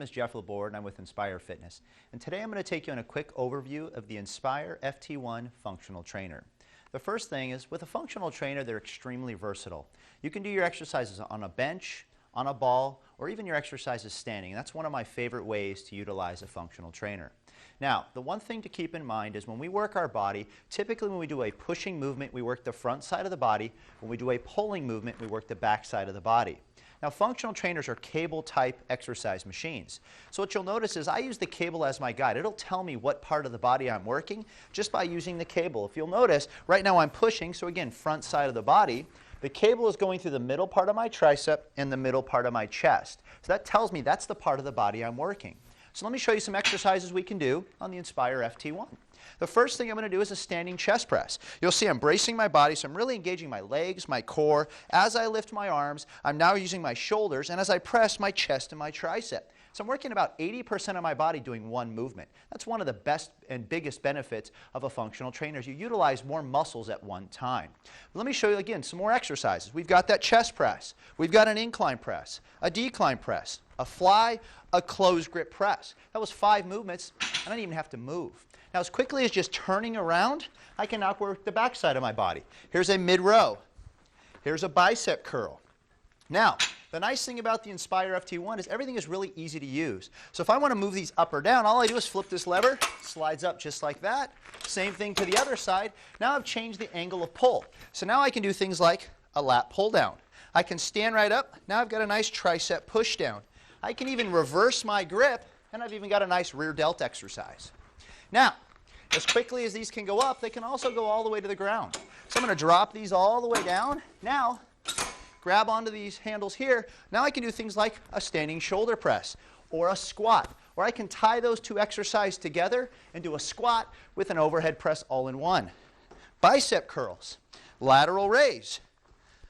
My name is Jeff Laborde and I'm with Inspire Fitness. And today I'm going to take you on a quick overview of the Inspire FT1 Functional Trainer. The first thing is with a functional trainer, they're extremely versatile. You can do your exercises on a bench, on a ball, or even your exercises standing. And that's one of my favorite ways to utilize a functional trainer. Now, the one thing to keep in mind is when we work our body, typically when we do a pushing movement, we work the front side of the body. When we do a pulling movement, we work the back side of the body. Now, functional trainers are cable-type exercise machines. So what you'll notice is I use the cable as my guide. It'll tell me what part of the body I'm working just by using the cable. If you'll notice, right now I'm pushing, so again, front side of the body. The cable is going through the middle part of my tricep and the middle part of my chest. So that tells me that's the part of the body I'm working. So let me show you some exercises we can do on the Inspire FT1. The first thing I'm going to do is a standing chest press. You'll see I'm bracing my body, so I'm really engaging my legs, my core. As I lift my arms, I'm now using my shoulders, and as I press, my chest and my tricep. So I'm working about 80% of my body doing one movement. That's one of the best and biggest benefits of a functional trainer is you utilize more muscles at one time. Let me show you again some more exercises. We've got that chest press. We've got an incline press, a decline press, a fly, a closed grip press. That was 5 movements. I don't even have to move. Now, as quickly as just turning around, I can now work the back side of my body. Here's a mid-row. Here's a bicep curl. Now, the nice thing about the Inspire FT1 is everything is really easy to use. So if I want to move these up or down, all I do is flip this lever, slides up just like that. Same thing to the other side. Now I've changed the angle of pull. So now I can do things like a lat pull down. I can stand right up. Now I've got a nice tricep push down. I can even reverse my grip, and I've even got a nice rear delt exercise. Now, as quickly as these can go up, they can also go all the way to the ground. So I'm going to drop these all the way down. Now, grab onto these handles here. Now I can do things like a standing shoulder press or a squat, or I can tie those two exercises together and do a squat with an overhead press all in one. Bicep curls, lateral raise,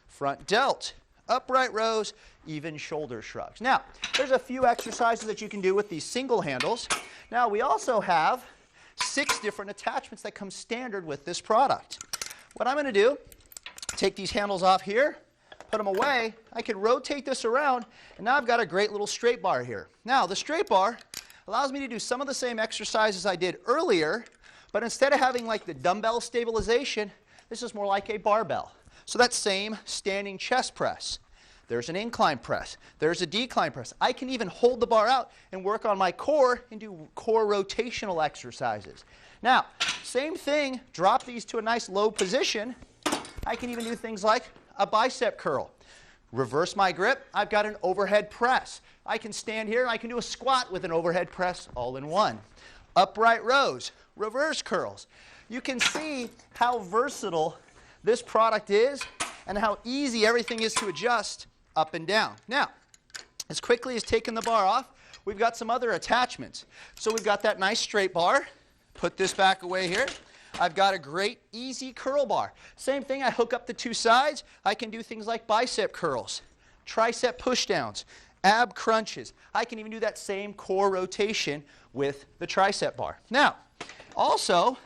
front delt, upright rows, even shoulder shrugs. Now, there's a few exercises that you can do with these single handles. Now, we also have 6 different attachments that come standard with this product. What I'm going to do, take these handles off here, put them away. I can rotate this around, and now I've got a great little straight bar here. Now, the straight bar allows me to do some of the same exercises I did earlier, but instead of having like the dumbbell stabilization, this is more like a barbell. So that same standing chest press. There's an incline press. There's a decline press. I can even hold the bar out and work on my core and do core rotational exercises. Now, same thing, drop these to a nice low position. I can even do things like a bicep curl. Reverse my grip. I've got an overhead press. I can stand here. I can do a squat with an overhead press all in one. Upright rows, reverse curls. You can see how versatile this product is and how easy everything is to adjust up and down. Now, as quickly as taking the bar off, we've got some other attachments. So we've got that nice straight bar. Put this back away here. I've got a great easy curl bar. Same thing, I hook up the 2 sides. I can do things like bicep curls, tricep pushdowns, ab crunches. I can even do that same core rotation with the tricep bar. Now, also,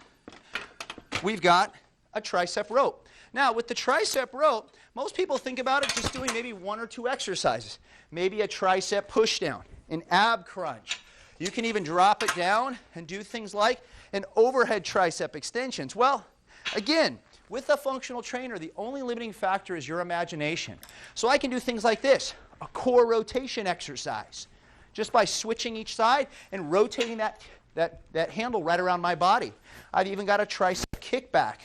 we've got a tricep rope. Now, with the tricep rope, most people think about it just doing maybe 1 or 2 exercises. Maybe a tricep pushdown, an ab crunch. You can even drop it down and do things like an overhead tricep extensions. Well, again, with a functional trainer, the only limiting factor is your imagination. So I can do things like this, a core rotation exercise, just by switching each side and rotating that handle right around my body. I've even got a tricep kickback.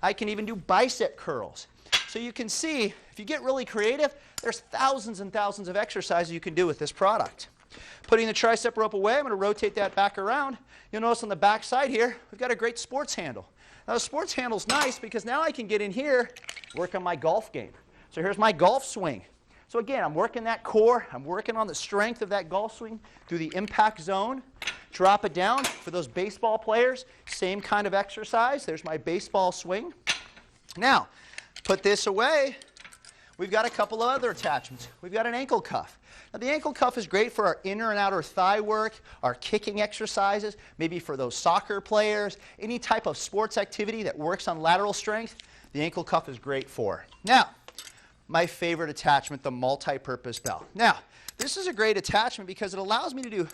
I can even do bicep curls. So you can see, if you get really creative, there's thousands and thousands of exercises you can do with this product. Putting the tricep rope away, I'm going to rotate that back around. You'll notice on the back side here, we've got a great sports handle. Now the sports handle's nice because now I can get in here, work on my golf game. So here's my golf swing. So again, I'm working that core, I'm working on the strength of that golf swing through the impact zone. Drop it down. For those baseball players, same kind of exercise. There's my baseball swing. Now, put this away. We've got a couple of other attachments. We've got an ankle cuff. Now, the ankle cuff is great for our inner and outer thigh work, our kicking exercises, maybe for those soccer players, any type of sports activity that works on lateral strength, the ankle cuff is great for. Now, my favorite attachment, the multi-purpose belt. Now, this is a great attachment because it allows me to do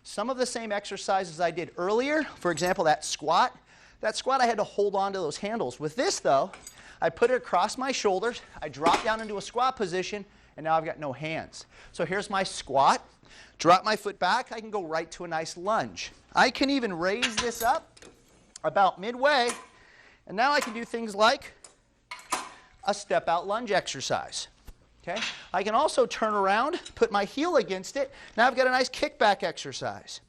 some of the same exercises I did earlier. For example, that squat. That squat I had to hold on to those handles. With this though, I put it across my shoulders, I drop down into a squat position, and now I've got no hands. So here's my squat. Drop my foot back, I can go right to a nice lunge. I can even raise this up about midway, and now I can do things like a step out lunge exercise. Okay? I can also turn around, put my heel against it. Now I've got a nice kickback exercise.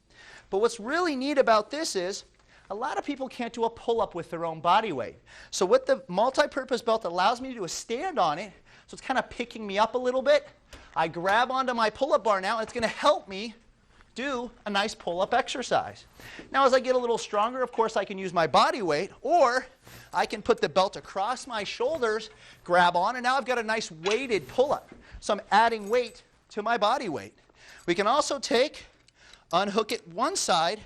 But what's really neat about this is a lot of people can't do a pull-up with their own body weight. So what the multi-purpose belt allows me to do is stand on it, so it's kind of picking me up a little bit. I grab onto my pull-up bar now, and it's going to help me do a nice pull-up exercise. Now as I get a little stronger, of course I can use my body weight, or I can put the belt across my shoulders, grab on, and now I've got a nice weighted pull-up. So I'm adding weight to my body weight. We can also unhook it one side,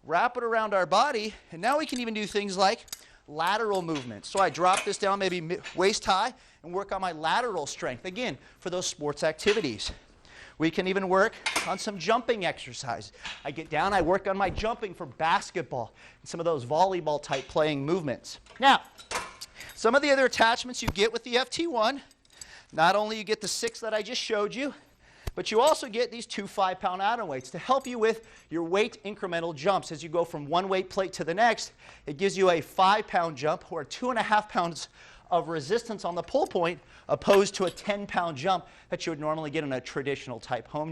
wrap it around our body, and now we can even do things like lateral movements. So I drop this down maybe waist high and work on my lateral strength, again, for those sports activities. We can even work on some jumping exercises. I get down, I work on my jumping for basketball and some of those volleyball type playing movements. Now, some of the other attachments you get with the FT1, not only you get the 6 that I just showed you, but you also get these 2 5-pound atom weights to help you with your weight incremental jumps. As you go from one weight plate to the next, it gives you a 5-pound jump or 2.5 pounds of resistance on the pull point opposed to a 10-pound jump that you would normally get in a traditional type home